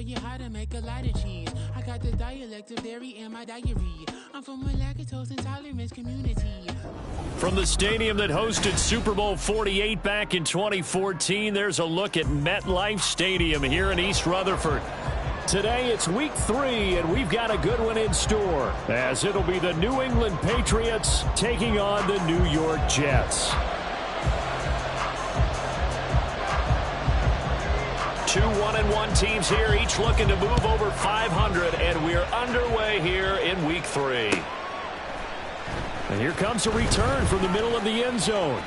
you how to make a lot of cheese. I got the dialect of dairy in my diary. I'm from a lactose intolerance community. From the stadium that hosted Super Bowl 48 back in 2014, there's a look at MetLife Stadium here in East Rutherford. Today it's week 3, and we've got a good one in store, as it'll be the New England Patriots taking on the New York Jets. 2 1-1 teams here, each looking to move over 500, and we're underway here in week 3. And here comes a return from the middle of the end zone.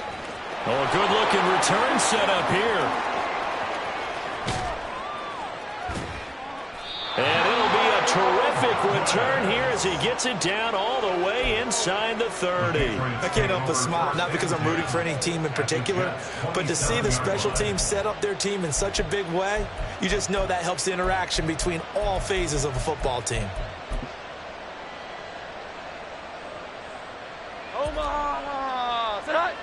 Oh, a good-looking return set up here. And it'll be a terrific return here as he gets it down all the way inside the 30. I can't help but smile, not because I'm rooting for any team in particular, but to see the special team set up their team in such a big way, you just know that helps the interaction between all phases of a football team. Omaha, sit high.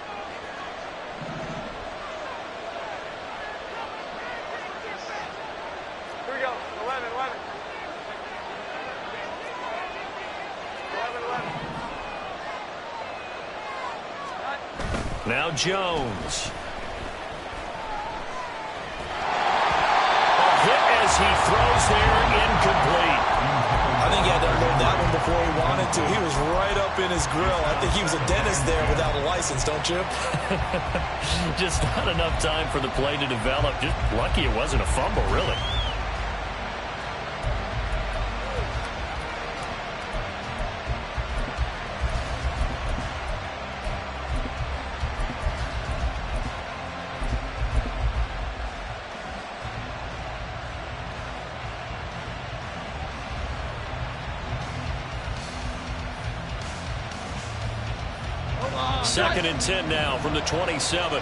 Here we go, 11. Now Jones. A hit as he throws there, incomplete. I think he had to unload that one before he wanted to. He was right up in his grill. I think he was a dentist there without a license, don't you? Just not enough time for the play to develop. Just lucky it wasn't a fumble, really. Second and 10 now from the 27. Here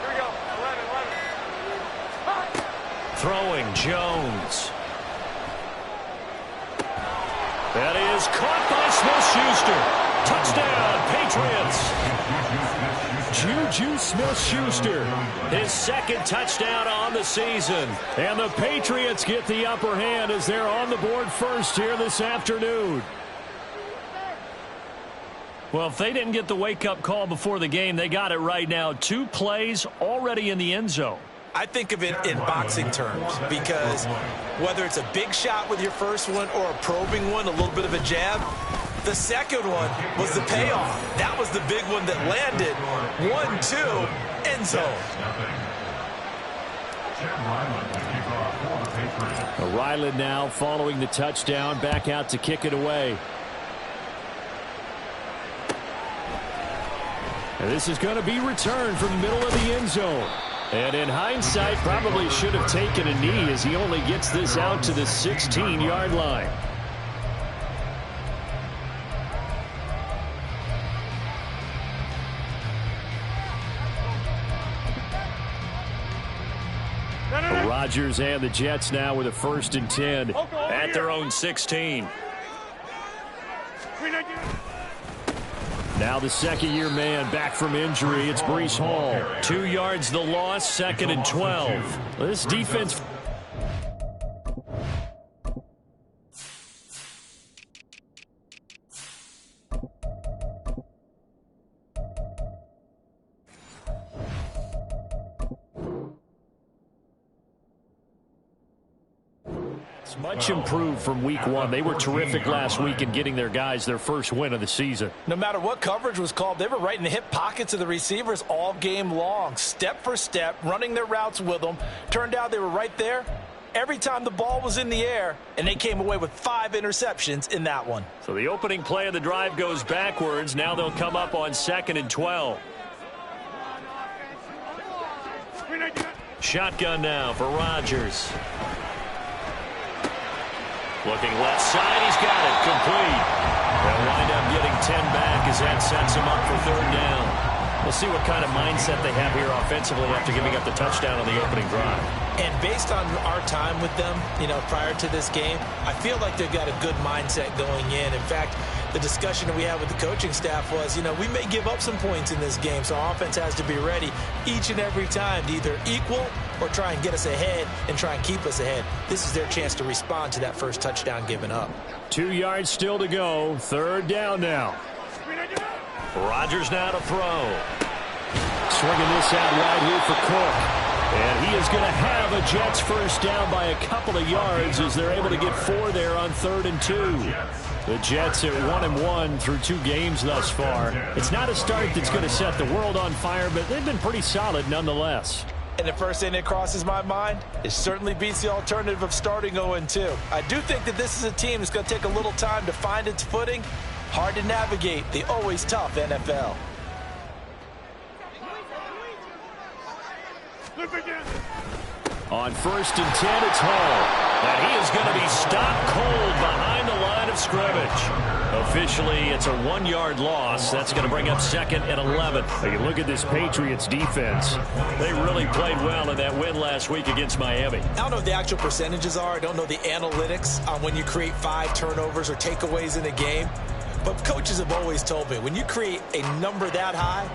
we go, 11. Throwing Jones. That is caught by Smith-Schuster. Touchdown, Patriots. Juju Smith-Schuster, his second touchdown on the season. And the Patriots get the upper hand as they're on the board first here this afternoon. Well, if they didn't get the wake-up call before the game, they got it right now. 2 plays already in the end zone. I think of it in boxing terms, because whether it's a big shot with your first one or a probing one, a little bit of a jab, the second one was the payoff. That was the big one that landed. 1-2, end zone. Ryland now following the touchdown, back out to kick it away. And this is going to be returned from the middle of the end zone. And in hindsight, probably should have taken a knee as he only gets this out to the 16-yard line. Rodgers and the Jets now with a 1st and 10 at their own 16. Now the second-year man back from injury. It's Breece Hall. 2 yards the loss, 2nd and 12. This defense... much improved from week 1. They were terrific last week in getting their guys their first win of the season. No matter what coverage was called, they were right in the hip pockets of the receivers all game long, step for step, running their routes with them. Turned out they were right there every time the ball was in the air, and they came away with 5 interceptions in that one. So the opening play of the drive goes backwards. Now they'll come up on 2nd and 12. Shotgun now for Rodgers. Looking left side, he's got it, complete. They'll wind up getting 10 back as that sets him up for 3rd down. We'll see what kind of mindset they have here offensively after giving up the touchdown on the opening drive. And based on our time with them, prior to this game, I feel like they've got a good mindset going in. In fact, the discussion that we had with the coaching staff was, you know, we may give up some points in this game, so our offense has to be ready each and every time to either equal or try and get us ahead and try and keep us ahead. This is their chance to respond to that first touchdown given up. 2 yards still to go. 3rd down now. Rodgers now to throw. Swinging this out right here for Cook. And he is going to have a Jets first down by a couple of yards as they're able to get 4 there on 3rd and 2. The Jets at 1-1 through 2 games thus far. It's not a start that's going to set the world on fire, but they've been pretty solid nonetheless. And the first thing that crosses my mind, it certainly beats the alternative of starting 0-2. I do think that this is a team that's going to take a little time to find its footing. Hard to navigate the always tough NFL. On 1st and 10, it's Hall. And he is going to be stopped cold behind the line of scrimmage. Officially, it's a 1-yard loss. That's going to bring up 2nd and 11. You look at this Patriots defense. They really played well in that win last week against Miami. I don't know what the actual percentages are. I don't know the analytics on when you create 5 turnovers or takeaways in a game. But coaches have always told me, when you create a number that high,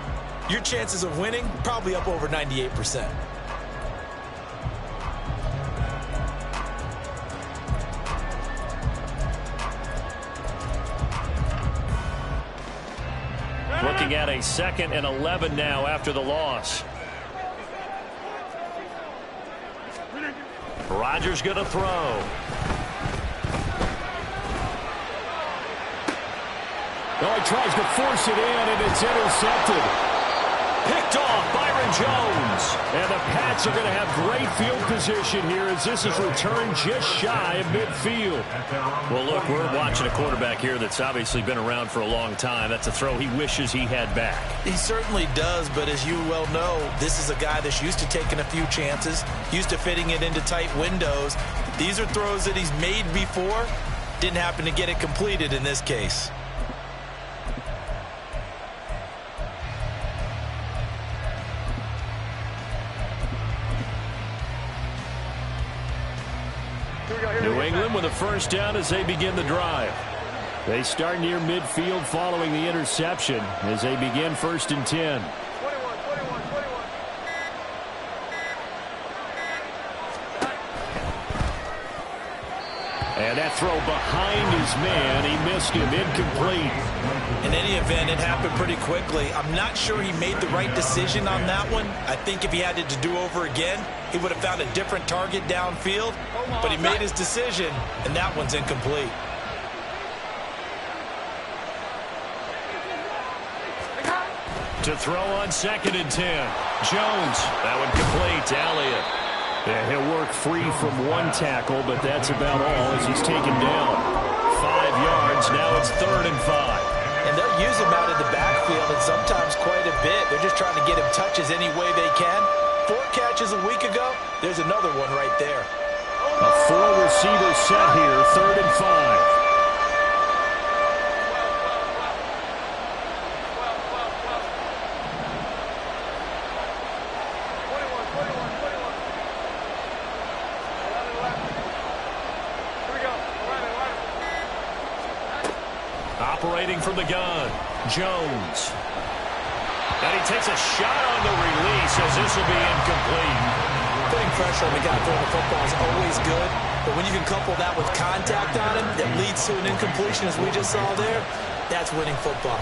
your chances of winning probably up over 98%. Looking at a 2nd and 11 now after the loss. Rodgers going to throw. Oh, he tries to force it in, and it's intercepted. Picked off, Byron Jones. And the Pats are going to have great field position here as this is returned just shy of midfield. Well, look, we're watching a quarterback here that's obviously been around for a long time. That's a throw he wishes he had back. He certainly does, but as you well know, this is a guy that's used to taking a few chances, used to fitting it into tight windows. These are throws that he's made before. Didn't happen to get it completed in this case. New England with a first down as they begin the drive. They start near midfield following the interception as they begin 1st and 10. 21. And that throw behind his man, he missed him, incomplete. In any event, it happened pretty quickly. I'm not sure he made the right decision on that one. I think if he had it to do over again, he would have found a different target downfield. But he made his decision, and that one's incomplete. To throw on 2nd and 10. Jones, that one complete to Elliott. Yeah, he'll work free from 1 tackle, but that's about all as he's taken down. 5 yards, now it's 3rd and 5. And they'll use him out of the backfield, and sometimes quite a bit. They're just trying to get him touches any way they can. 4 catches a week ago, there's another one right there. A 4-receiver set here, 3rd and 5. Operating from the gun, Jones. And he takes a shot on the release as this will be incomplete. Putting pressure on the guy throwing the football is always good, but when you can couple that with contact on him that leads to an incompletion as we just saw there, that's winning football.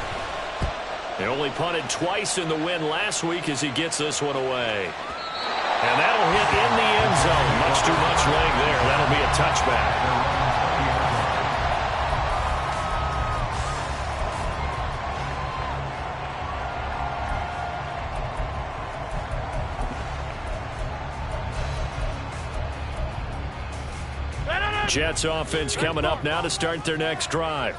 They only punted twice in the win last week as he gets this one away. And that'll hit in the end zone. Much too much leg there. That'll be a touchback. Jets offense coming up now to start their next drive.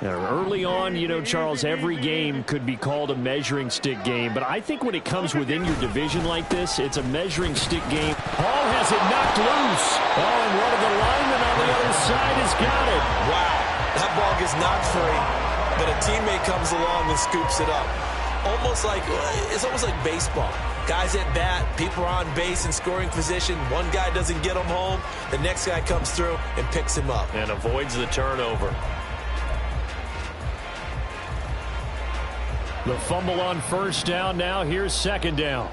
Now, early on, you know, Charles, every game could be called a measuring stick game, but I think when it comes within your division like this, it's a measuring stick game. Hall has it knocked loose. Oh, and one of the linemen on the other side has got it. Wow, that ball gets knocked free, but a teammate comes along and scoops it up. It's almost like baseball. Guys at bat, people are on base in scoring position. One guy doesn't get him home. The next guy comes through and picks him up. And avoids the turnover. The fumble on first down. Now here's second down.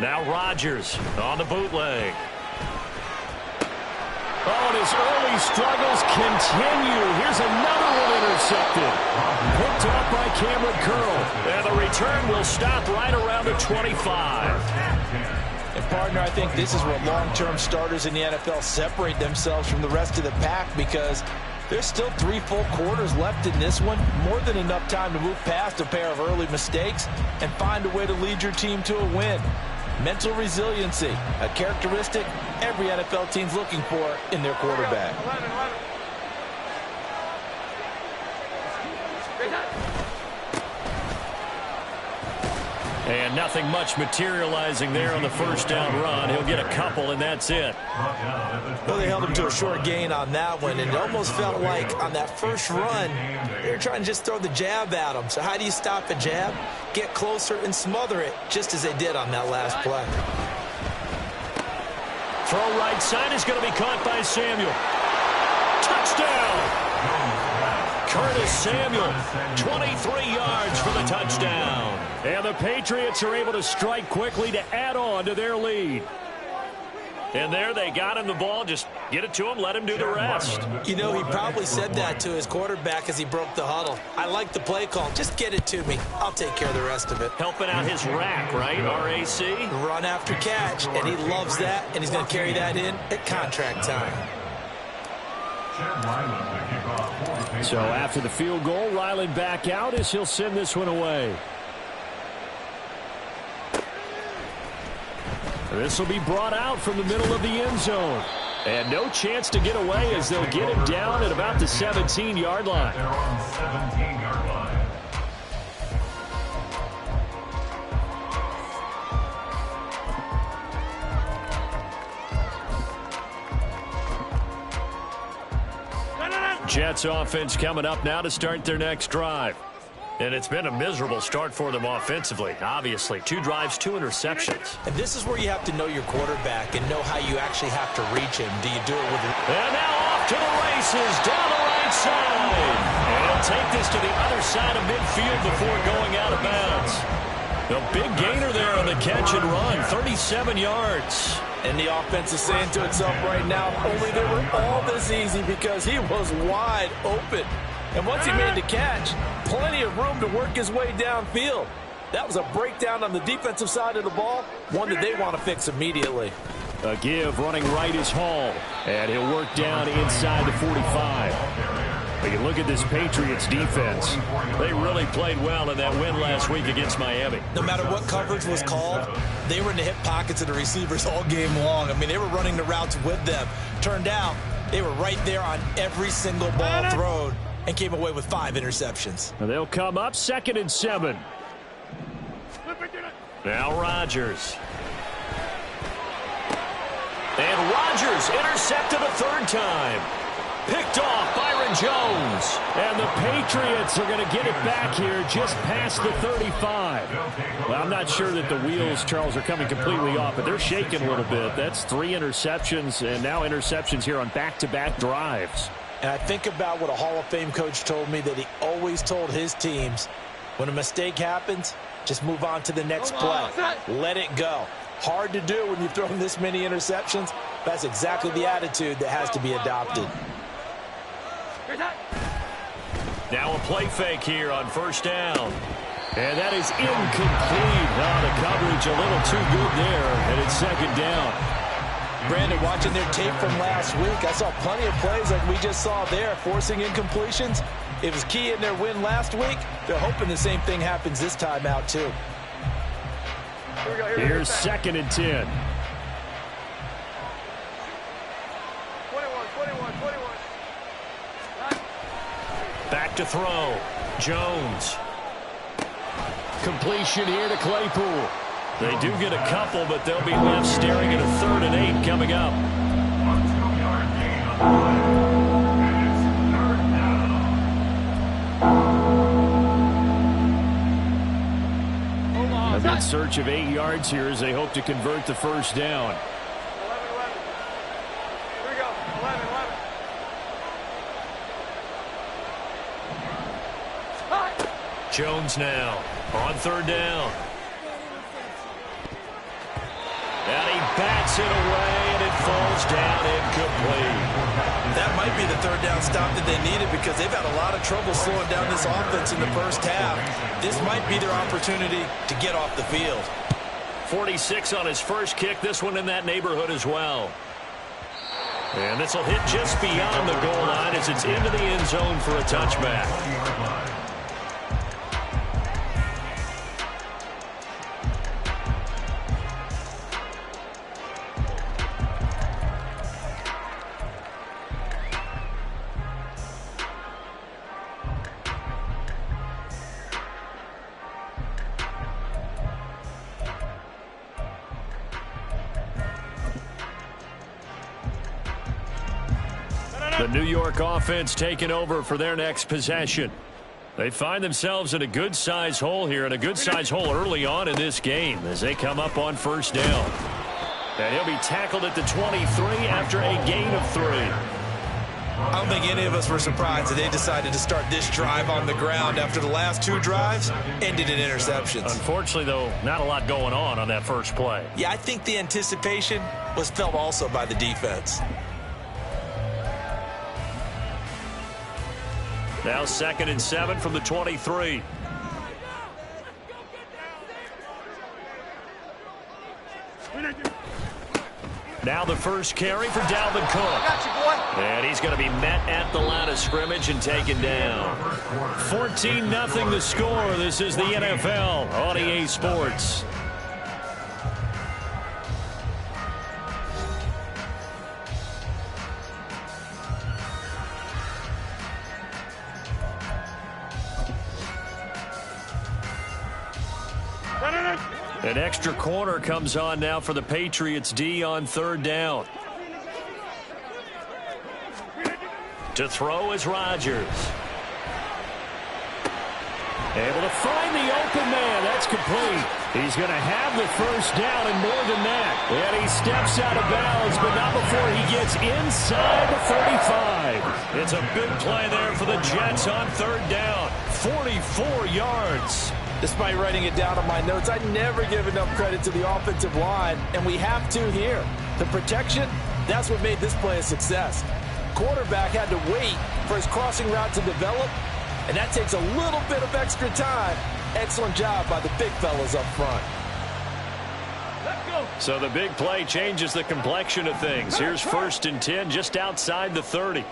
Now Rodgers on the bootleg. Oh, and his early struggles continue. Here's another one intercepted. Picked off by Cameron Curl. And the return will stop right around the 25. And, partner, I think this is where long-term starters in the NFL separate themselves from the rest of the pack, because there's still 3 full quarters left in this one. More than enough time to move past a pair of early mistakes and find a way to lead your team to a win. Mental resiliency, a characteristic every NFL team's looking for in their quarterback. 11. And nothing much materializing there on the first down run. He'll get a couple, and that's it. Well, they held him to a short gain on that one, and it almost felt like on that first run, they were trying to just throw the jab at him. So how do you stop a jab? Get closer and smother it, just as they did on that last play. Throw right side is going to be caught by Samuel. Touchdown! Curtis Samuel, 23 yards for the touchdown. And the Patriots are able to strike quickly to add on to their lead. And there they got him the ball. Just get it to him, let him do the rest. You know, he probably said that to his quarterback as he broke the huddle. I like the play call. Just get it to me. I'll take care of the rest of it. Helping out his rack, right? RAC? Run after catch, and he loves that, and he's going to carry that in at contract time. So after the field goal, Ryland back out as he'll send this one away. This will be brought out from the middle of the end zone. And no chance to get away as they'll get him down at about the 17-yard line. They're on the 17-yard line. Jets offense coming up now to start their next drive. And it's been a miserable start for them offensively. Obviously, 2 drives, 2 interceptions. And this is where you have to know your quarterback and know how you actually have to reach him. Do you do it with... And now off to the races, down the right side. And he'll take this to the other side of midfield before going out of bounds. A big gainer there on the catch and run, 37 yards. And the offense is saying to itself right now, only they were all this easy because he was wide open. And once he made the catch, plenty of room to work his way downfield. That was a breakdown on the defensive side of the ball, one that they want to fix immediately. A give running right is Hall, and he'll work down inside the 45. But you look at this Patriots defense. They really played well in that win last week against Miami. No matter what coverage was called, they were in the hip pockets of the receivers all game long. I mean, they were running the routes with them. Turned out, they were right there on every single ball thrown and came away with 5 interceptions. And they'll come up 2nd and 7. Now Rodgers. And Rodgers intercepted a 3rd time. Picked off Byron Jones. And the Patriots are going to get it back here just past the 35. Well, I'm not sure that the wheels, Charles, are coming completely off, but they're shaking a little bit. That's 3 interceptions, and now interceptions here on back-to-back drives. And I think about what a Hall of Fame coach told me, that he always told his teams, when a mistake happens, just move on to the next play. Let it go. Hard to do when you've thrown this many interceptions. That's exactly the attitude that has to be adopted. Now a play fake here on 1st down. And that is incomplete. Oh, the coverage a little too good there, and it's 2nd down. Brandon, watching their tape from last week, I saw plenty of plays like we just saw there, forcing incompletions. It was key in their win last week. They're hoping the same thing happens this time out, too. Here's 2nd and 10. 21. Back to throw. Jones. Completion here to Claypool. They do get a couple, but they'll be left staring at a 3rd and 8 coming up. A good search of 8 yards here as they hope to convert the 1st down. 11. Here we go. 11. Jones now on third down. And he bats it away, and it falls down incomplete. That might be the third down stop that they needed because they've had a lot of trouble slowing down this offense in the first half. This might be their opportunity to get off the field. 46 on his first kick. This one in that neighborhood as well. And this will hit just beyond the goal line as it's into the end zone for a touchback. The New York offense taking over for their next possession. They find themselves in a good-sized hole here, and a good-sized hole early on in this game as they come up on first down. And he'll be tackled at the 23 after a gain of 3. I don't think any of us were surprised that they decided to start this drive on the ground after the last 2 drives ended in interceptions. Unfortunately, though, not a lot going on that first play. Yeah, I think the anticipation was felt also by the defense. Now 2nd and 7 from the 23. Now the first carry for Dalvin Cook. And he's going to be met at the line of scrimmage and taken down. 14-0 the score. This is the NFL on EA Sports. An extra corner comes on now for the Patriots D on third down. To throw is Rodgers. Able to find the open man. That's complete. He's going to have the first down and more than that. And he steps out of bounds, but not before he gets inside the 35. It's a big play there for the Jets on third down. 44 yards. Despite writing it down on my notes, I never give enough credit to the offensive line, and we have to here. The protection, that's what made this play a success. Quarterback had to wait for his crossing route to develop, and that takes a little bit of extra time. Excellent job by the big fellas up front. Let's go. So the big play changes the complexion of things. Here's 1st and 10 just outside the 30.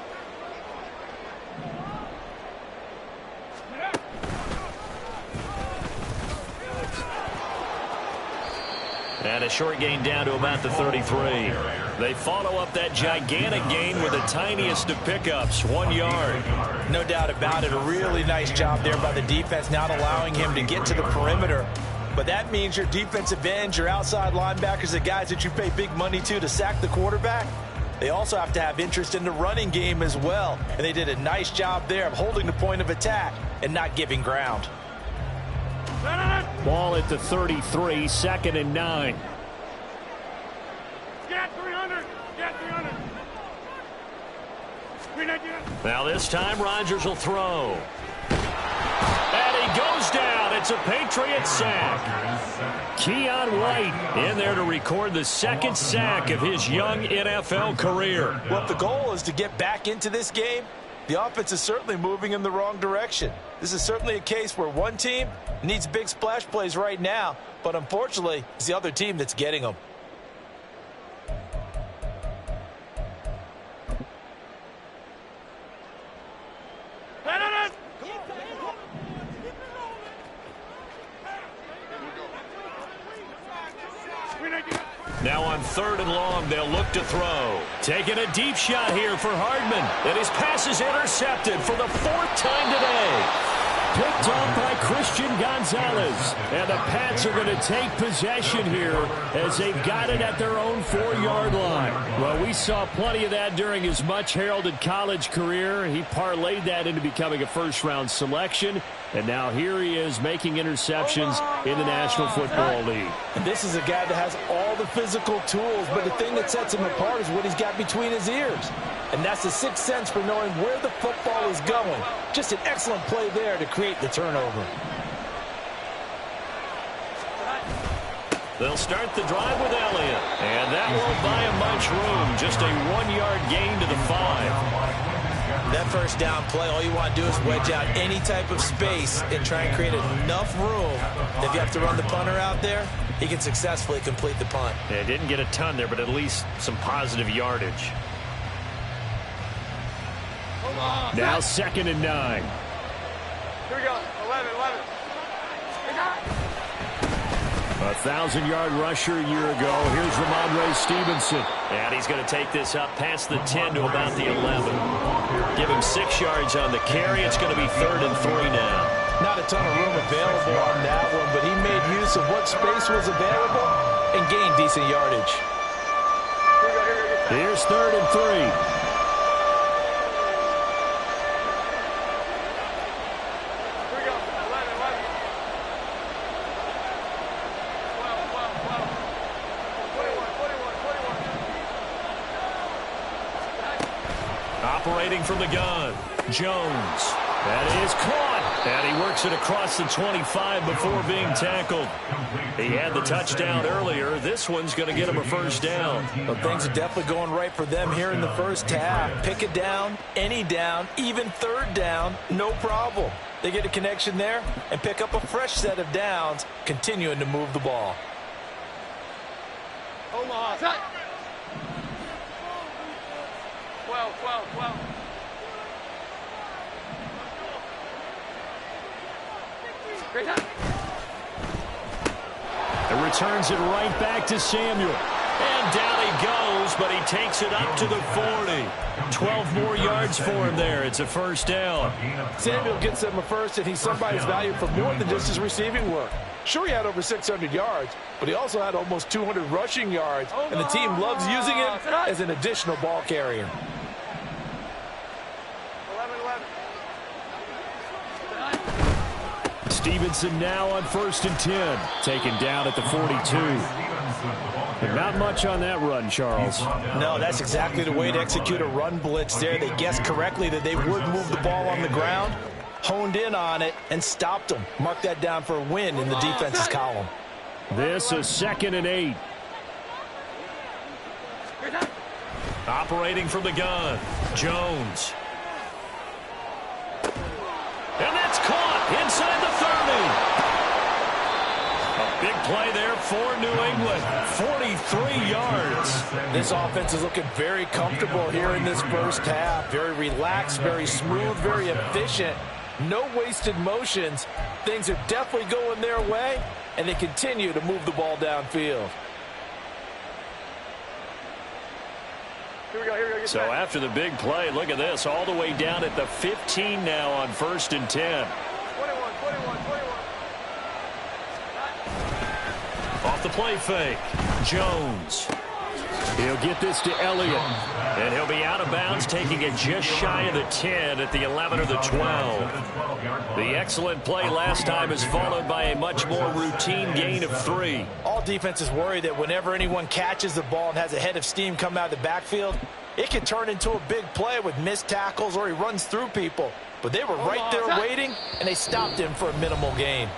And a short gain down to about the 33. They follow up that gigantic gain with the tiniest of pickups, 1 yard. No doubt about it. A really nice job there by the defense, not allowing him to get to the perimeter. But that means your defensive ends, your outside linebackers, the guys that you pay big money to sack the quarterback, they also have to have interest in the running game as well. And they did a nice job there of holding the point of attack and not giving ground. Ball at the 33, 2nd and 9. Get 300. Get 300. Now this time Rodgers will throw. And he goes down. It's a Patriot sack. Keon White in there to record the 2nd sack of his young NFL career. Well, if the goal is to get back into this game, the offense is certainly moving in the wrong direction. This is certainly a case where one team needs big splash plays right now, but unfortunately, it's the other team that's getting them. Now on 3rd and long, they'll look to throw. Taking a deep shot here for Hardman. And his pass is intercepted for the 4th time today. Picked off by Christian Gonzalez. And the Pats are going to take possession here as they've got it at their own 4-yard line. Well, we saw plenty of that during his much-heralded college career. He parlayed that into becoming a first-round selection. And now here he is making interceptions in the National Football League. And this is a guy that has all the physical tools, but the thing that sets him apart is what he's got between his ears. And that's the sixth sense for knowing where the football is going. Just an excellent play there to create the turnover. They'll start the drive with Elliott. And that won't buy him much room. Just a 1-yard gain to the 5. That first down play, all you want to do is wedge out any type of space and try and create enough room. If you have to run the punter out there, he can successfully complete the punt. Yeah, didn't get a ton there, but at least some positive yardage. Now 2nd and 9. Here we go. 11. 1,000-yard rusher a year ago. Here's Ramondre Stevenson. And he's going to take this up past the 10 to about the 11. Give him 6 yards on the carry. It's going to be 3rd and 3 now. Not a ton of room available on that one, but he made use of what space was available and gained decent yardage. Here's 3rd and 3. Operating from the gun, Jones. That is caught. And he works it across the 25 before being tackled. He had the touchdown earlier. This one's going to get him a first down. Well, things are definitely going right for them here in the first half. Pick it down, any down, even 3rd down, no problem. They get a connection there and pick up a fresh set of downs, continuing to move the ball. Omaha. 12. Great time. And returns it right back to Samuel. And down he goes, but he takes it up to the 40. 12 more yards for him there. It's a first down. Samuel gets him a first, and he's somebody's value for more than just his receiving work. Sure, he had over 600 yards, but he also had almost 200 rushing yards, and the team loves using him as an additional ball carrier. 11. Stevenson now on 1st and 10. Taken down at the 42. And not much on that run, Charles. No, that's exactly the way to execute a run blitz there. They guessed correctly that they would move the ball on the ground, honed in on it, and stopped them. Mark that down for a win in the defense's column. This is 2nd and 8. Operating from the gun, Jones. And that's caught inside the 30. A big play there for New England. 43 yards. This offense is looking very comfortable here in this first half. Very relaxed, very smooth, very efficient. No wasted motions. Things are definitely going their way, and they continue to move the ball downfield. Here we go. So after the big play, look at this. All the way down at the 15 now on 1st and 10. 21. Off the play fake, Jones. He'll get this to Elliott. And he'll be out of bounds, taking it just shy of the 10 at the 11 or the 12. The excellent play last time is followed by a much more routine gain of 3. All defenses worry that whenever anyone catches the ball and has a head of steam come out of the backfield, it can turn into a big play with missed tackles or he runs through people. But they were right there waiting, and they stopped him for a minimal gain.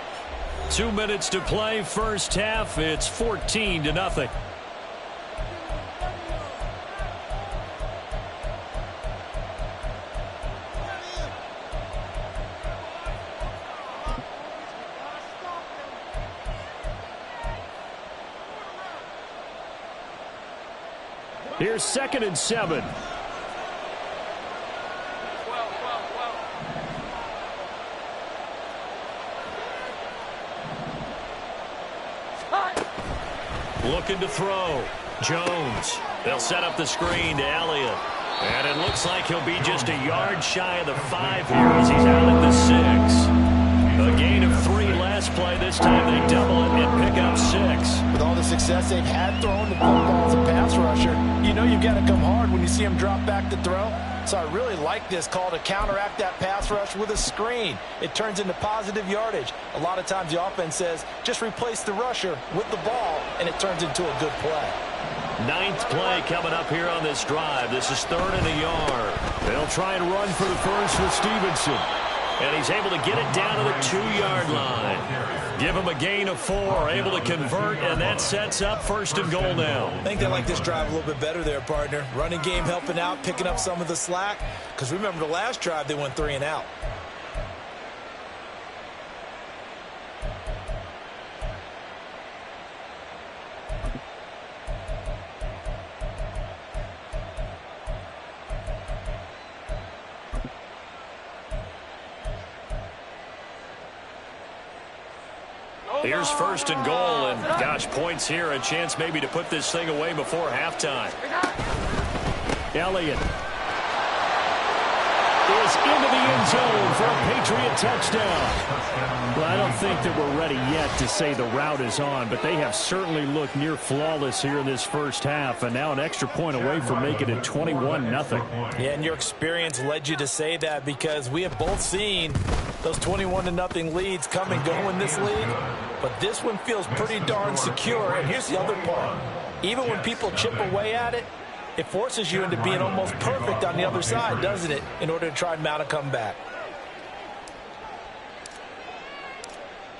2 minutes to play, first half. It's 14-0. Here's 2nd and 7. 12. Looking to throw. Jones. They'll set up the screen to Elliott. And it looks like he'll be just a yard shy of the 5 here as he's out at the 6. A gain of 3 last play. This time they double it and pick up 6. With all the success they've had throwing the football as a pass rusher, you know you've got to come hard when you see him drop back to throw. So I really like this call to counteract that pass rush with a screen. It turns into positive yardage. A lot of times the offense says, just replace the rusher with the ball, and it turns into a good play. 9th play coming up here on this drive. This is 3rd and a yard. They'll try and run for the first with Stevenson. And he's able to get it down to the 2-yard line. Give him a gain of 4, able to convert, and that sets up 1st and goal now. I think they like this drive a little bit better there, partner. Running game helping out, picking up some of the slack. Because remember the last drive, they went 3 and out. Here's 1st and goal, and gosh, points here, a chance maybe to put this thing away before halftime. Elliott is into the end zone for a Patriot touchdown. Well, I don't think that we're ready yet to say the route is on, but they have certainly looked near flawless here in this first half, and now an extra point away from making it 21-0. Yeah, and your experience led you to say that, because we have both seen those 21-0 leads come and go in this league, but this one feels pretty darn secure. And here's the other part. Even when people chip away at it, it forces you into being almost perfect on the other side, doesn't it, in order to try and mount a comeback.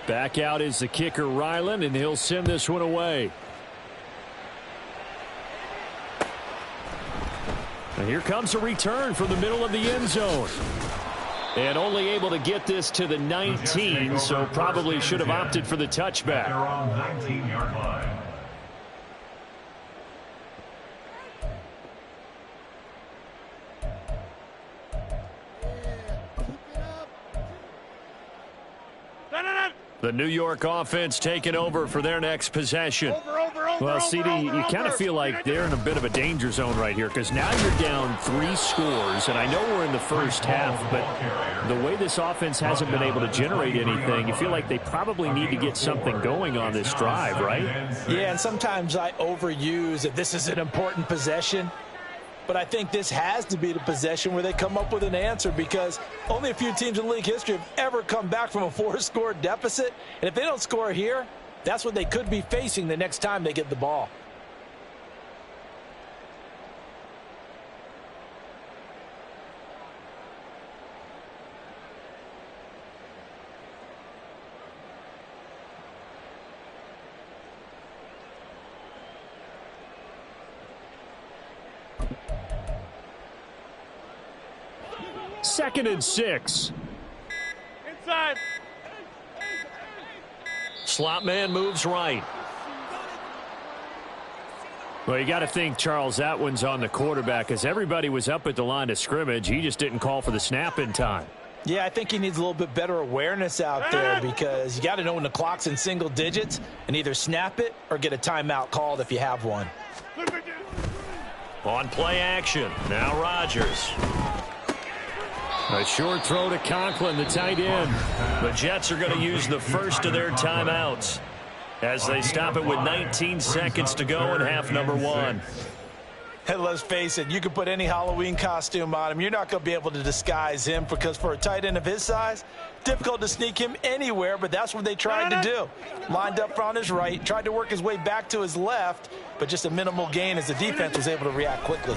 Back out is the kicker, Ryland, and he'll send this one away. And here comes a return from the middle of the end zone. And only able to get this to the 19, so probably should have opted for the touchback. They're on 19-yard line. The New York offense taking over for their next possession. Well, CD, you kind of feel like they're in a bit of a danger zone right here, because now you're down 3 scores, and I know we're in the first half, but the way this offense hasn't been able to generate anything, you feel like they probably need to get something going on this drive, right? Yeah, and sometimes I overuse that this is an important possession. But I think this has to be the possession where they come up with an answer, because only a few teams in league history have ever come back from a 4-score deficit. And if they don't score here, that's what they could be facing the next time they get the ball. Second and 6. Inside. Slot man moves right. Well, you got to think, Charles, that one's on the quarterback, as everybody was up at the line of scrimmage. He just didn't call for the snap in time. Yeah, I think he needs a little bit better awareness out there, because you got to know when the clock's in single digits and either snap it or get a timeout called if you have one. On play action, now Rodgers. A short throw to Conklin, the tight end. The Jets are going to use the first of their timeouts as they stop it with 19 seconds to go in half number 1. And let's face it, you can put any Halloween costume on him. You're not going to be able to disguise him, because for a tight end of his size, difficult to sneak him anywhere, but that's what they tried to do. Lined up on his right, tried to work his way back to his left, but just a minimal gain as the defense was able to react quickly.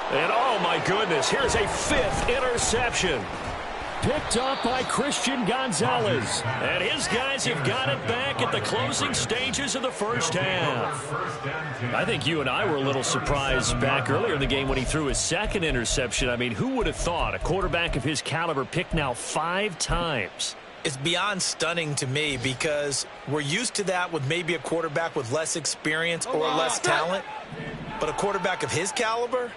And oh my goodness, here's a 5th interception. Picked up by Christian Gonzalez. And his guys have got it back at the closing stages of the first half. I think you and I were a little surprised back earlier in the game when he threw his 2nd interception. I mean, who would have thought a quarterback of his caliber picked now 5 times? It's beyond stunning to me, because we're used to that with maybe a quarterback with less experience or less talent. But a quarterback of his caliber,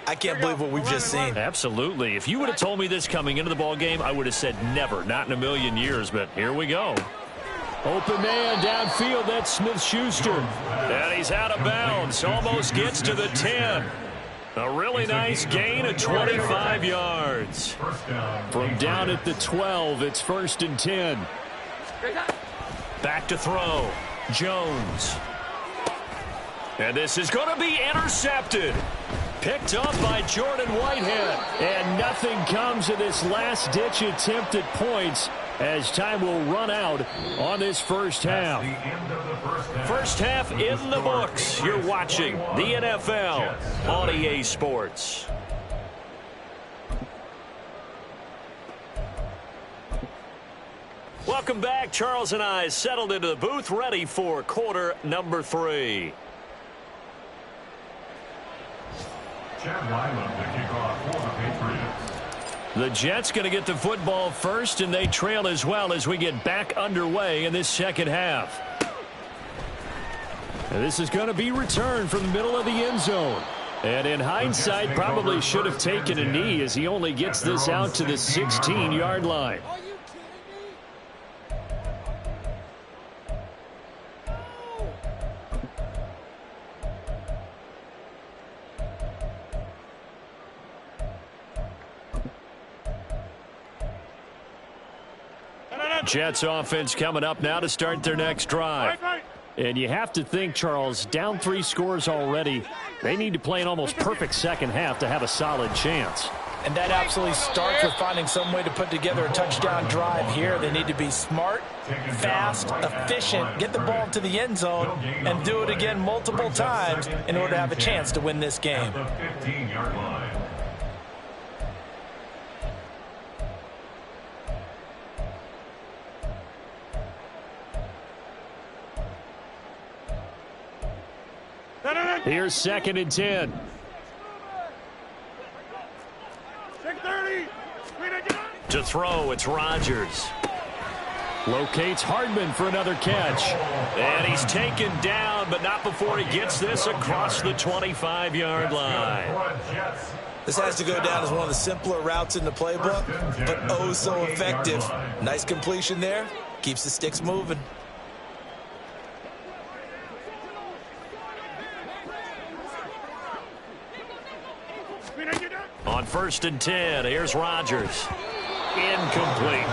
I can't believe what we've just seen. Absolutely. If you would have told me this coming into the ball game, I would have said never, not in a million years, but here we go. Open man downfield, that's Smith-Schuster. And he's out of bounds, almost gets to the 10. A really nice gain of 25 yards. From down at the 12, it's 1st and 10. Back to throw. Jones. And this is going to be intercepted. Picked up by Jordan Whitehead. And nothing comes of this last-ditch attempt at points as time will run out on this first half. First half in the books. You're watching the NFL on EA Sports. Welcome back. Charles and I settled into the booth, ready for quarter number 3. Chad Wyland to kick off for the Patriots. The Jets going to get the football first, and they trail as well as we get back underway in this second half. And this is going to be returned from the middle of the end zone. And in hindsight, probably should have taken a knee as he only gets this out to the 16-yard line. Jets offense coming up now to start their next drive. And you have to think, Charles, down 3 scores already. They need to play an almost perfect second half to have a solid chance. And that absolutely starts with finding some way to put together a touchdown drive here. They need to be smart, fast, efficient, get the ball to the end zone, and do it again multiple times in order to have a chance to win this game. The 15-yard line. Here's 2nd and 10. 6:30. To throw, it's Rodgers. Locates Hardman for another catch. And he's taken down, but not before he gets this across the 25-yard line. This has to go down as one of the simpler routes in the playbook, but oh so effective. Nice completion there. Keeps the sticks moving. On 1st and 10, here's Rodgers. Incomplete.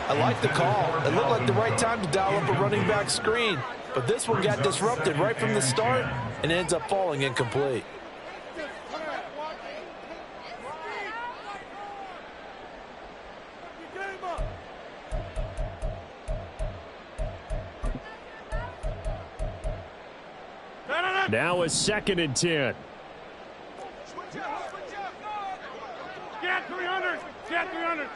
I like the call. It looked like the right time to dial up a running back screen, but this one got disrupted right from the start and ends up falling incomplete. Now it's 2nd and 10. Get 300. Get 300.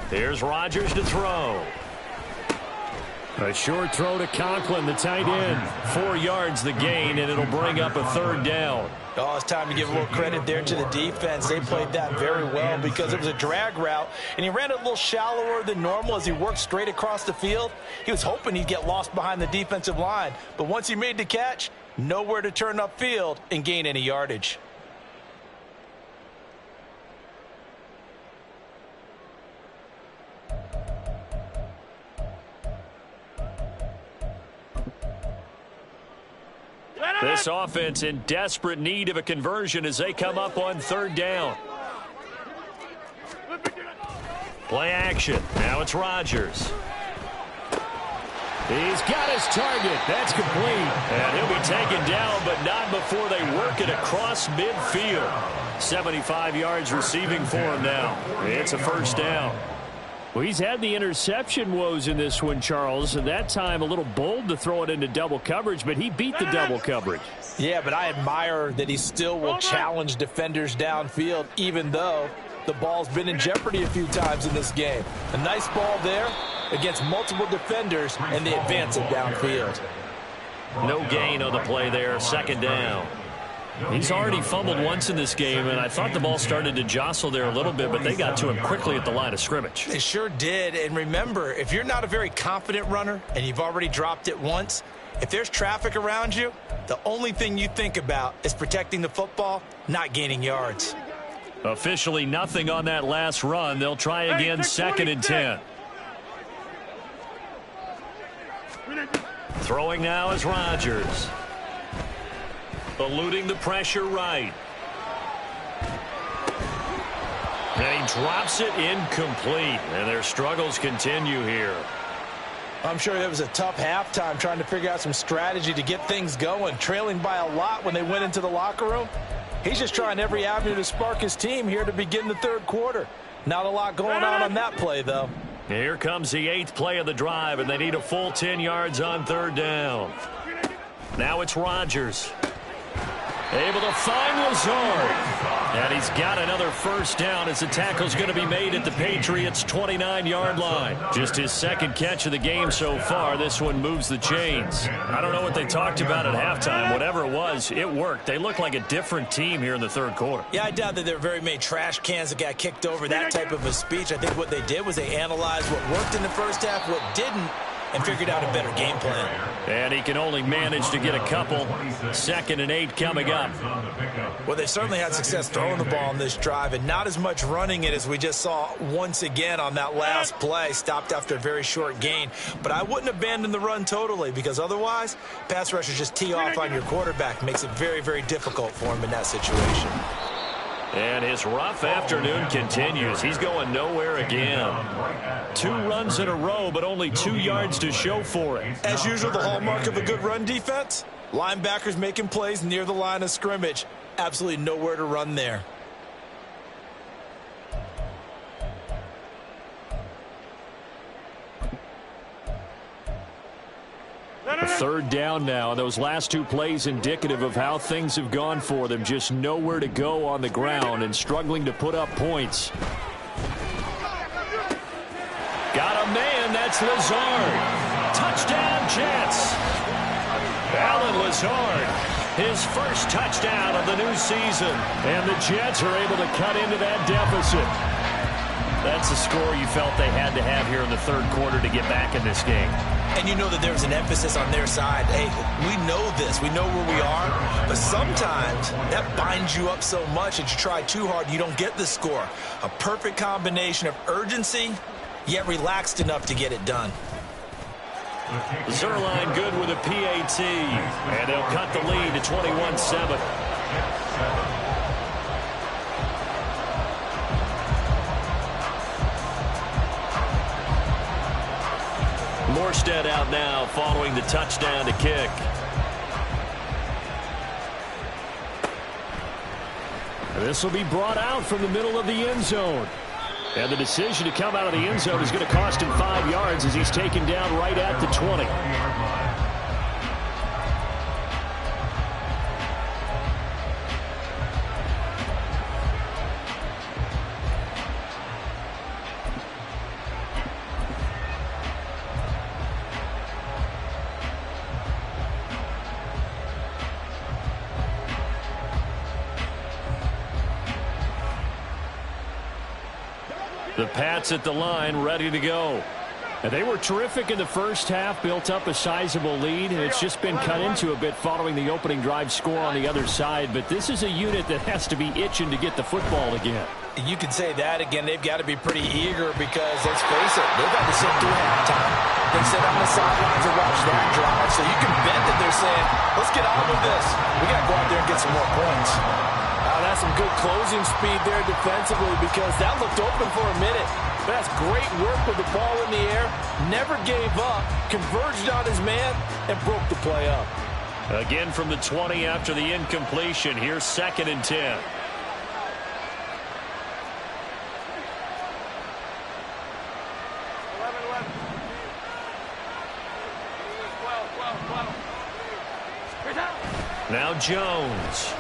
Here's Rodgers to throw. A short throw to Conklin, the tight end. 4 yards the gain, and it'll bring up a 3rd down. Oh, it's time to give a little credit there to the defense. They played that very well because it was a drag route, and he ran it a little shallower than normal as he worked straight across the field. He was hoping he'd get lost behind the defensive line, but once he made the catch, nowhere to turn upfield and gain any yardage. This offense in desperate need of a conversion as they come up on 3rd down. Play action. Now it's Rodgers. He's got his target. That's complete. And he'll be taken down, but not before they work it across midfield. 75 yards receiving for him now. It's a 1st down. Well, he's had the interception woes in this one, Charles, and that time a little bold to throw it into double coverage, but he beat the double coverage. Yeah, but I admire that he still will challenge defenders downfield, even though the ball's been in jeopardy a few times in this game. A nice ball there against multiple defenders, and they advance it downfield. No gain on the play there, 2nd down. He's already fumbled once in this game, and I thought the ball started to jostle there a little bit, but they got to him quickly at the line of scrimmage. They sure did, and remember, if you're not a very confident runner and you've already dropped it once, if there's traffic around you, the only thing you think about is protecting the football, not gaining yards. Officially nothing on that last run. They'll try again, 2nd and 10. Throwing now is Rodgers. Eluding the pressure right. And he drops it incomplete. And their struggles continue here. I'm sure it was a tough halftime trying to figure out some strategy to get things going, trailing by a lot when they went into the locker room. He's just trying every avenue to spark his team here to begin the third quarter. Not a lot going on that play, though. Here comes the 8th play of the drive, and they need a full 10 yards on third down. Now it's Rodgers. Able to find Lazard. And he's got another first down as the tackle's going to be made at the Patriots' 29-yard line. Just his second catch of the game so far. This one moves the chains. I don't know what they talked about at halftime. Whatever it was, it worked. They look like a different team here in the third quarter. Yeah, I doubt that there were very many trash cans that got kicked over, that type of a speech. I think what they did was they analyzed what worked in the first half, what didn't, and figured out a better game plan. And he can only manage to get a couple. 2nd and 8 coming up. Well, they certainly had success throwing the ball on this drive and not as much running it as we just saw once again on that last play. Stopped after a very short gain. But I wouldn't abandon the run totally, because otherwise, pass rushers just tee off on your quarterback. Makes it very, very difficult for him in that situation. And his rough afternoon continues. He's going nowhere again. 2 runs in a row, but only 2 yards to show for it. As usual, the hallmark of a good run defense, linebackers making plays near the line of scrimmage. Absolutely nowhere to run there. A third down now, and those last 2 plays indicative of how things have gone for them. Just nowhere to go on the ground and struggling to put up points. Got a man, that's Lazard. Touchdown, Jets. Allen Lazard, his first touchdown of the new season. And the Jets are able to cut into that deficit. That's a score you felt they had to have here in the third quarter to get back in this game. And you know that there's an emphasis on their side. Hey, we know this. We know where we are. But sometimes that binds you up so much that you try too hard and you don't get the score. A perfect combination of urgency, yet relaxed enough to get it done. Zuerlein good with a PAT. And they'll cut the lead to 21-7. Morstead out now following the touchdown to kick. This will be brought out from the middle of the end zone. And the decision to come out of the end zone is going to cost him 5 yards as he's taken down right at the 20. The Pats at the line, ready to go. And they were terrific in the first half, built up a sizable lead, and it's just been cut into a bit following the opening drive score on the other side. But this is a unit that has to be itching to get the football again. You could say that again. They've got to be pretty eager because, let's face it, they've got to sit through halftime. They sit on the sidelines and watch that drive. So you can bet that they're saying, let's get on with this. We got to go out there and get some more points. That's some good closing speed there defensively, because that looked open for a minute. But that's great work with the ball in the air. Never gave up, converged on his man, and broke the play up. Again from the 20 after the incompletion. Here's 2nd and 10. Now Jones.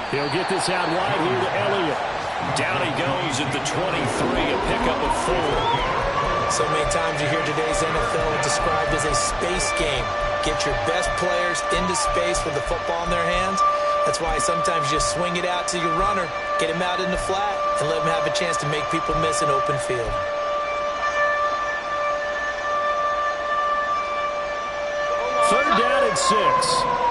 He'll get this out wide here to Elliott. Down he goes at the 23, a pickup of 4. So many times you hear today's NFL described as a space game. Get your best players into space with the football in their hands. That's why sometimes you just swing it out to your runner, get him out in the flat, and let him have a chance to make people miss an open field. Third down and 6.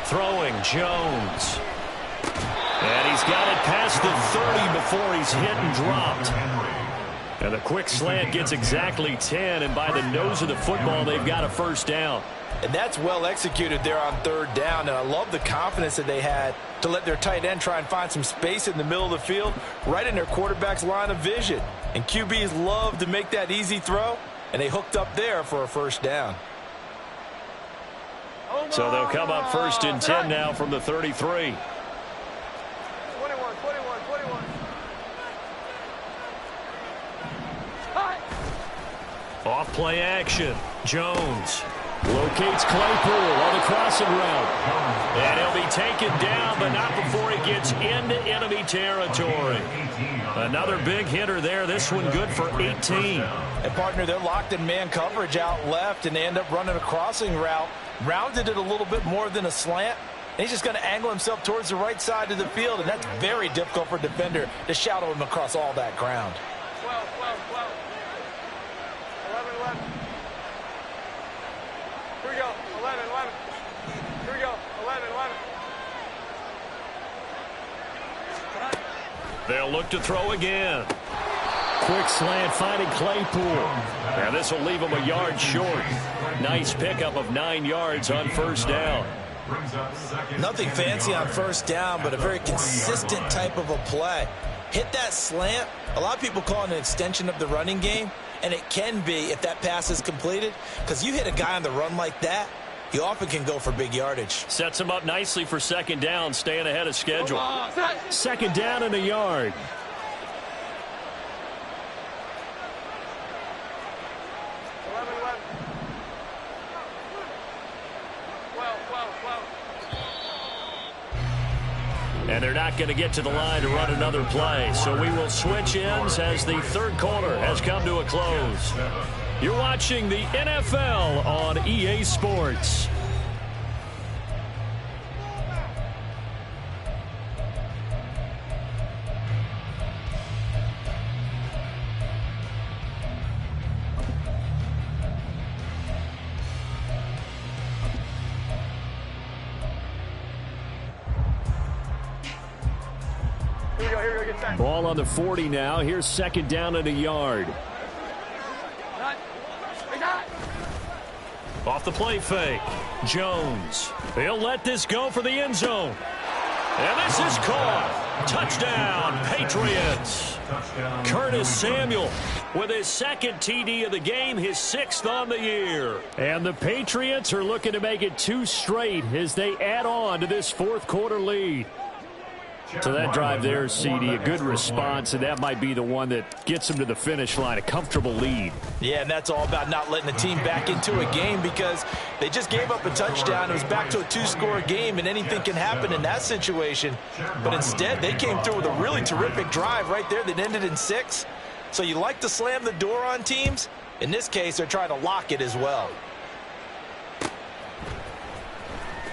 Throwing Jones. And he's got it past the 30 before he's hit and dropped. And the quick slant gets exactly 10, and by the nose of the football, they've got a first down. And that's well executed there on third down. And I love the confidence that they had to let their tight end try and find some space in the middle of the field, right in their quarterback's line of vision. And QBs love to make that easy throw, and they hooked up there for a first down. So they'll come up first and 10 now from the 33. 21. Off play action. Jones locates Claypool on the crossing route. And he'll be taken down, but not before he gets into enemy territory. Another big hitter there. This one good for 18. And, partner, they're locked in man coverage out left, and they end up running a crossing route. Rounded it a little bit more than a slant. And he's just going to angle himself towards the right side of the field, and that's very difficult for a defender to shadow him across all that ground. 12. 11. Here we go. 11. Here we go. 11. They'll look to throw again. Quick slant finding Claypool. Now this will leave him a yard short. Nice pickup of 9 yards on first down. Nothing fancy on first down, but a very consistent type of a play. Hit that slant. A lot of people call it an extension of the running game, and it can be if that pass is completed, because you hit a guy on the run like that, you often can go for big yardage. Sets him up nicely for second down, staying ahead of schedule. Second down and a yard. 11. 12. And they're not going to get to the line to run another play. So we will switch ends as the third quarter has come to a close. You're watching the NFL on EA Sports. Here we go, get set. Ball on the 40 now. Here's second down and a yard. Off the play fake. Jones. He'll let this go for the end zone. And this is caught. Touchdown, Patriots. Curtis Samuel with his second TD of the game, his 6th on the year. And the Patriots are looking to make it 2 straight as they add on to this fourth quarter lead. So that drive there, CD, a good response, and that might be the one that gets them to the finish line, a comfortable lead. Yeah, and that's all about not letting the team back into a game because they just gave up a touchdown. It was back to a 2-score game, and anything can happen in that situation. But instead, they came through with a really terrific drive right there that ended in 6. So you like to slam the door on teams. In this case, they're trying to lock it as well.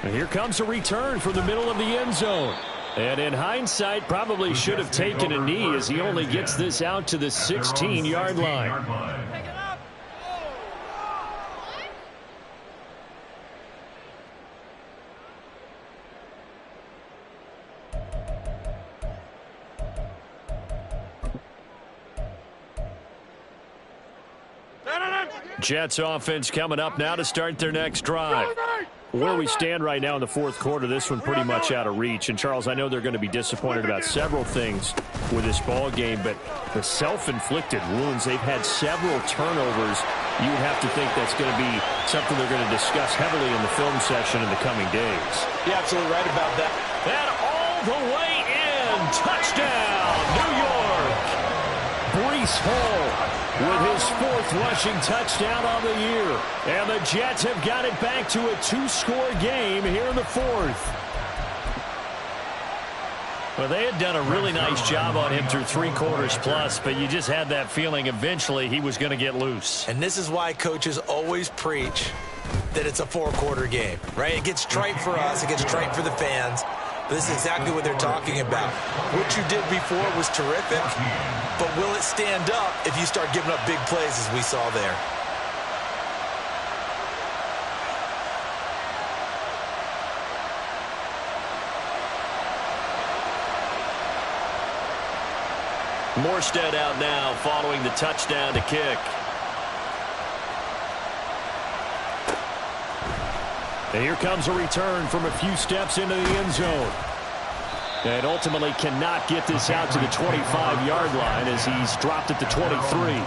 And here comes a return from the middle of the end zone. And in hindsight, probably should have taken a knee as he only gets this out to the 16-yard line. Jets offense coming up now to start their next drive. Where we stand right now in the fourth quarter, this one pretty much out of reach. And, Charles, I know they're going to be disappointed about several things with this ball game, but the self-inflicted wounds, they've had several turnovers. You would have to think that's going to be something they're going to discuss heavily in the film session in the coming days. You're absolutely right about that. And all the way in. Touchdown, New York. Breece Hall with his 4th rushing touchdown on the year. And the Jets have got it back to a 2-score game here in the 4th. Well, they had done a really nice job on him through 3 quarters plus, but you just had that feeling eventually he was going to get loose. And this is why coaches always preach that it's a 4-quarter game, right? It gets trite for us. It gets trite for the fans. But this is exactly what they're talking about. What you did before was terrific, but will it stand up if you start giving up big plays as we saw there? Morstead out now following the touchdown to kick. And here comes a return from a few steps into the end zone. And ultimately cannot get this out to the 25-yard line as he's dropped at the 23.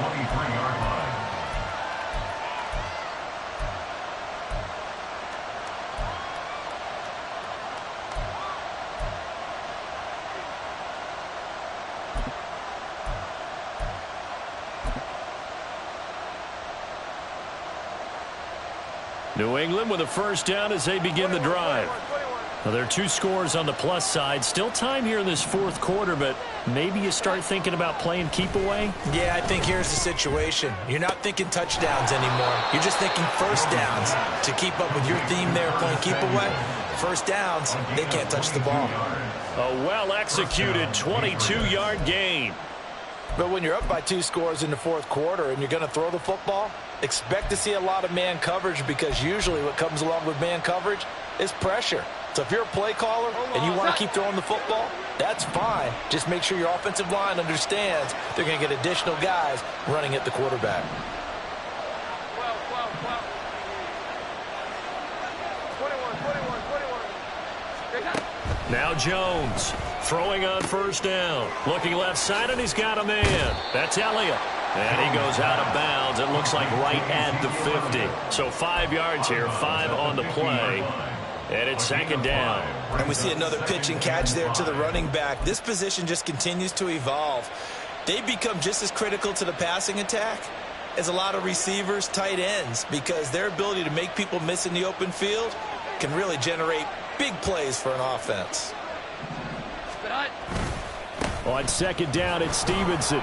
New England with a first down as they begin the drive. Now, there are 2 scores on the plus side. Still time here in this fourth quarter, but maybe you start thinking about playing keep away? Yeah, I think here's the situation. You're not thinking touchdowns anymore. You're just thinking first downs. To keep up with your theme there, playing keep away, first downs, they can't touch the ball. A well-executed 22-yard gain. But when you're up by 2 scores in the fourth quarter and you're going to throw the football, expect to see a lot of man coverage, because usually what comes along with man coverage is pressure. So if you're a play caller and you want to keep throwing the football, that's fine. Just make sure your offensive line understands they're going to get additional guys running at the quarterback. 21. Now Jones throwing on first down. Looking left side, and he's got a man. That's Elliott. And he goes out of bounds. It looks like right at the 50. So 5 yards here, 5 on the play. And it's second down. And we see another pitch and catch there to the running back. This position just continues to evolve. They become just as critical to the passing attack as a lot of receivers, tight ends, because their ability to make people miss in the open field can really generate big plays for an offense. On second down, it's Stevenson.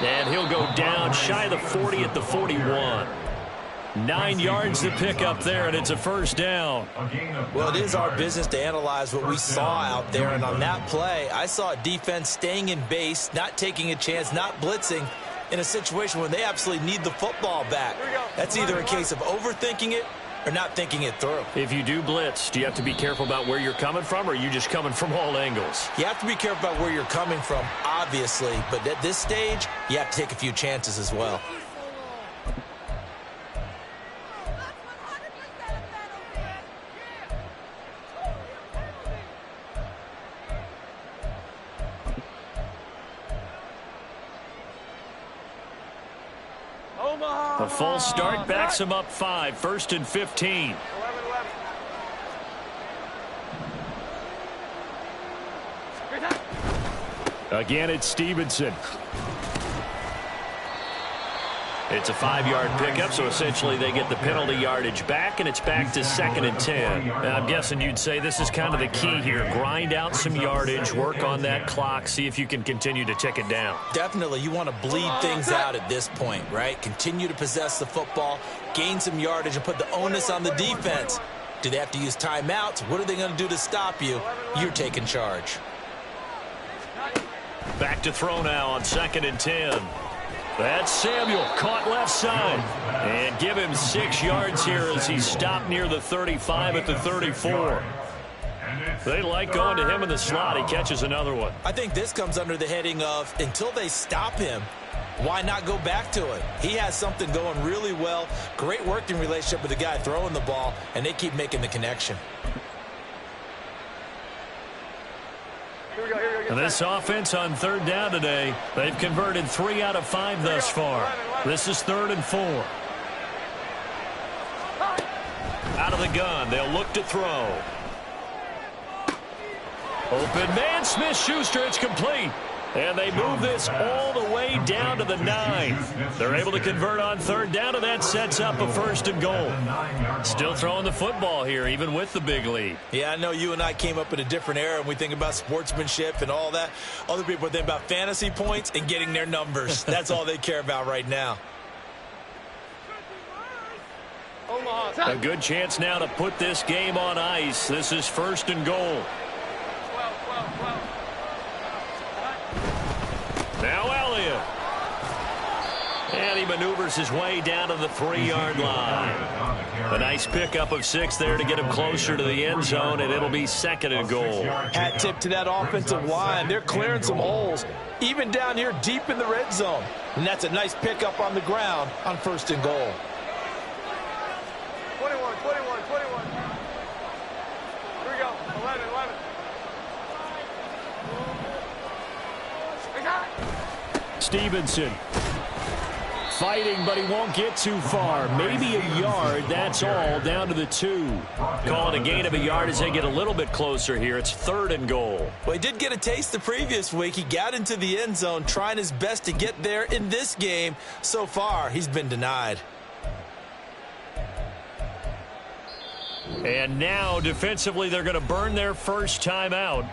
And he'll go down shy of the 40 at the 41. 9 yards to pick up there, and it's a first down. Well, it is our business to analyze what we saw out there, and on that play, I saw a defense staying in base, not taking a chance, not blitzing in a situation where they absolutely need the football back. That's either a case of overthinking it or not thinking it through. If you do blitz, do you have to be careful about where you're coming from, or are you just coming from all angles? You have to be careful about where you're coming from, obviously, but at this stage, you have to take a few chances as well. A false start backs him up 5, 1st and 15. 11. Again, it's Stevenson. It's a 5-yard pickup, so essentially they get the penalty yardage back, and it's back to 2nd and 10. Now, I'm guessing you'd say this is kind of the key here. Grind out some yardage, work on that clock, see if you can continue to tick it down. Definitely, you want to bleed things out at this point, right? Continue to possess the football, gain some yardage, and put the onus on the defense. Do they have to use timeouts? What are they going to do to stop you? You're taking charge. Back to throw now on 2nd and 10. That's Samuel, caught left side. And give him 6 yards here as he's stopped near the 35 at the 34. They like going to him in the slot. He catches another one. I think this comes under the heading of, until they stop him, why not go back to it? He has something going really well. Great working relationship with the guy throwing the ball, and they keep making the connection. And this offense on 3rd down today, they've converted 3 out of 5 thus far. This is 3rd and 4. Out of the gun, they'll look to throw. Open man, Smith-Schuster, it's complete. And they move this all the way down to the 9. They're able to convert on 3rd down, and that sets up a 1st and goal. Still throwing the football here, even with the big lead. Yeah, I know you and I came up in a different era, and we think about sportsmanship and all that. Other people think about fantasy points and getting their numbers. That's all they care about right now. A good chance now to put this game on ice. This is 1st and goal. Now Elliott. And he maneuvers his way down to the 3-yard line. A nice pickup of 6 there to get him closer to the end zone, and it'll be 2nd and goal. Hat tip to that offensive line. They're clearing some holes, even down here deep in the red zone. And that's a nice pickup on the ground on 1st and goal. 21. 21, 21. Here we go. 11, 11. We got it. Stevenson fighting, but he won't get too far. Maybe a yard, that's all, down to the 2. Call it a gain of a yard as they get a little bit closer here. It's 3rd and goal. Well, he did get a taste the previous week. He got into the end zone, trying his best to get there in this game. So far, he's been denied. And now, defensively, they're going to burn their first timeout.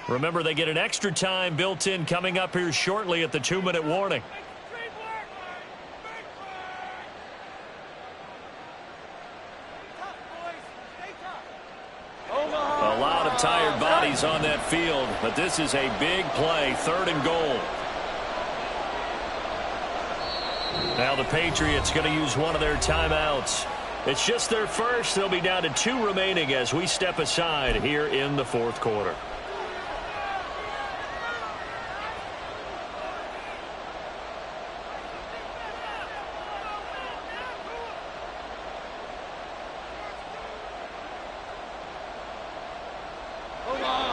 Remember, they get an extra time built in coming up here shortly at the 2-minute warning. A lot of tired bodies on that field, but this is a big play, 3rd and goal. Now the Patriots going to use one of their timeouts. It's just their first. They'll be down to 2 remaining as we step aside here in the 4th quarter.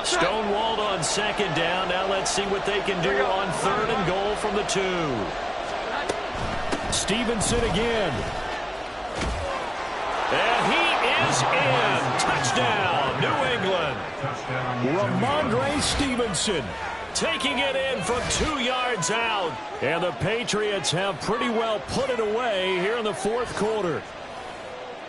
Stonewalled on 2nd down. Now let's see what they can do on 3rd and goal from the 2. Stevenson again. And he is in. Touchdown, New England. Ramondre Stevenson taking it in from 2 yards out. And the Patriots have pretty well put it away here in the 4th quarter.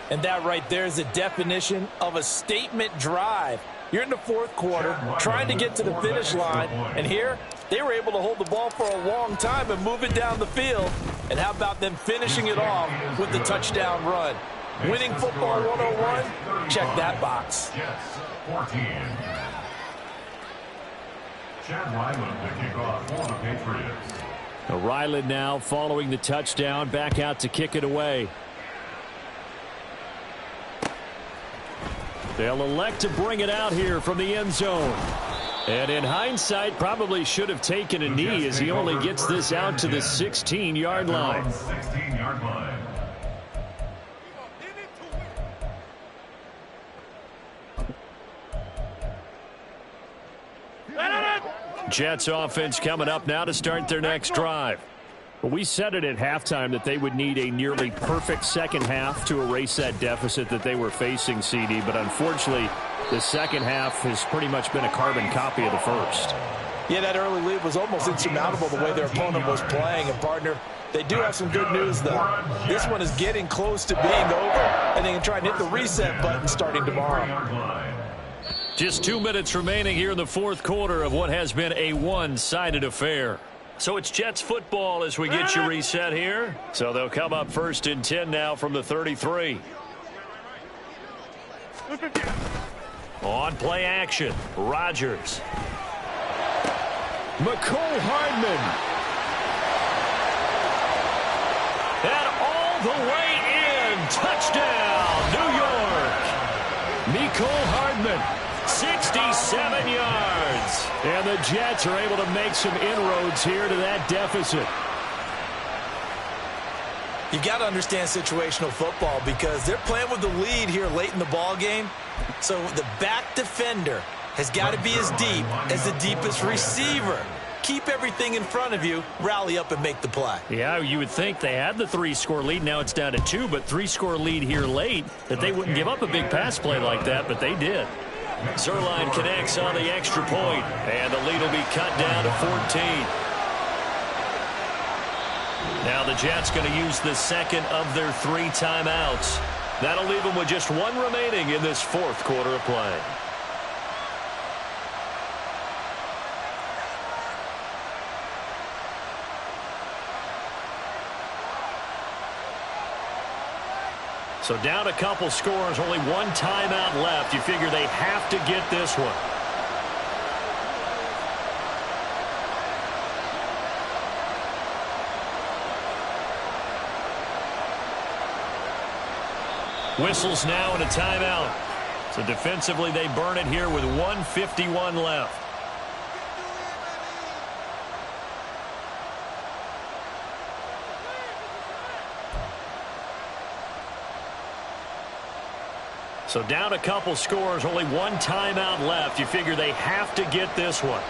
And that right there is the definition of a statement drive. You're in the 4th quarter, trying to get to the finish line, and here they were able to hold the ball for a long time and move it down the field. And how about them finishing it off with the touchdown run? Winning football 101, check that box. Jets 14. Chad Ryland to kick off for the Patriots. Ryland now following the touchdown, back out to kick it away. They'll elect to bring it out here from the end zone. And in hindsight, probably should have taken a knee as he only gets this out to the 16-yard line. 16-yard line. Jets offense coming up now to start their next drive. We said it at halftime that they would need a nearly perfect second half to erase that deficit that they were facing, CD. But unfortunately, the second half has pretty much been a carbon copy of the first. Yeah, that early lead was almost insurmountable the way their opponent was playing. And, partner, they do have some good news, though. This one is getting close to being over, and they can try and hit the reset button starting tomorrow. Just 2 minutes remaining here in the 4th quarter of what has been a one-sided affair. So it's Jets football as we get you reset here. So they'll come up 1st and 10 now from the 33. On play action, Rodgers. Mecole Hardman. And all the way in. Touchdown, New York. Mecole Hardman. 67 yards. And the Jets are able to make some inroads here to that deficit. You got to understand situational football because they're playing with the lead here late in the ball game. So the back defender has got to be as deep as the deepest receiver. Keep everything in front of you, rally up and make the play. Yeah, you would think they had the 3-score lead. Now it's down to 2, but 3-score lead here late, that they wouldn't give up a big pass play like that, but they did. Zuerlein connects on the extra point, and the lead will be cut down to 14. Now the Jets going to use the second of their 3 timeouts. That'll leave them with just 1 remaining in this 4th quarter of play. So down a couple scores, only 1 timeout left. You figure they have to get this one. Whistles now and a timeout. So defensively, they burn it here with 1:51 left. So down a couple scores, only one timeout left. You figure they have to get this one.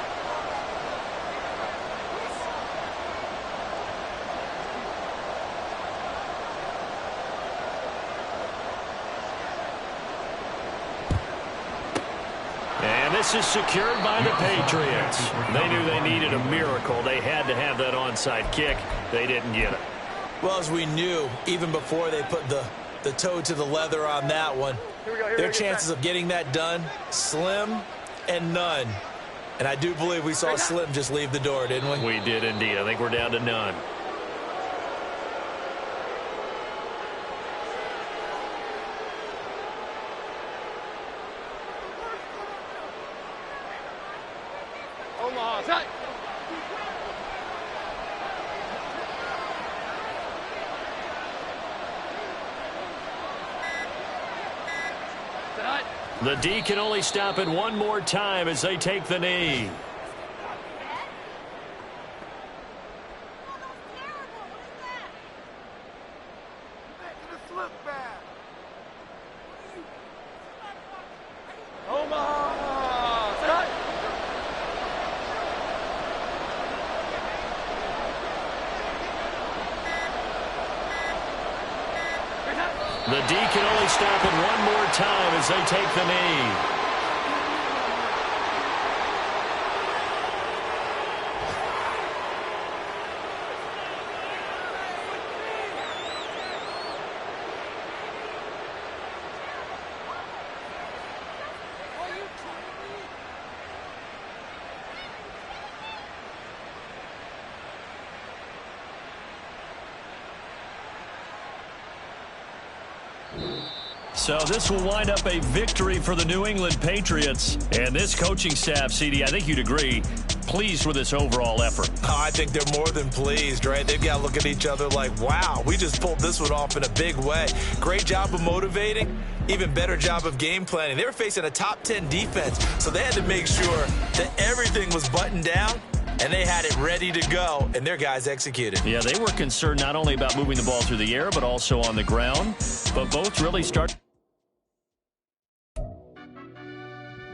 And this is secured by the Patriots. They knew they needed a miracle. They had to have that onside kick. They didn't get it. Well, as we knew, even before they put the toe to the leather on that one, their chances of getting that done, slim and none. And I do believe we saw Slim just leave the door, didn't we? We did indeed. I think we're down to none. Omaha, tight. The D can only stop it one more time as they take the knee. The D can only stop it one more time as they take the knee. So this will wind up a victory for the New England Patriots. And this coaching staff, CD, I think you'd agree, pleased with this overall effort. Oh, I think they're more than pleased, right? They've got to look at each other like, wow, we just pulled this one off in a big way. Great job of motivating, even better job of game planning. They were facing a top 10 defense, so they had to make sure that everything was buttoned down, and they had it ready to go, and their guys executed. Yeah, they were concerned not only about moving the ball through the air, but also on the ground. But both really start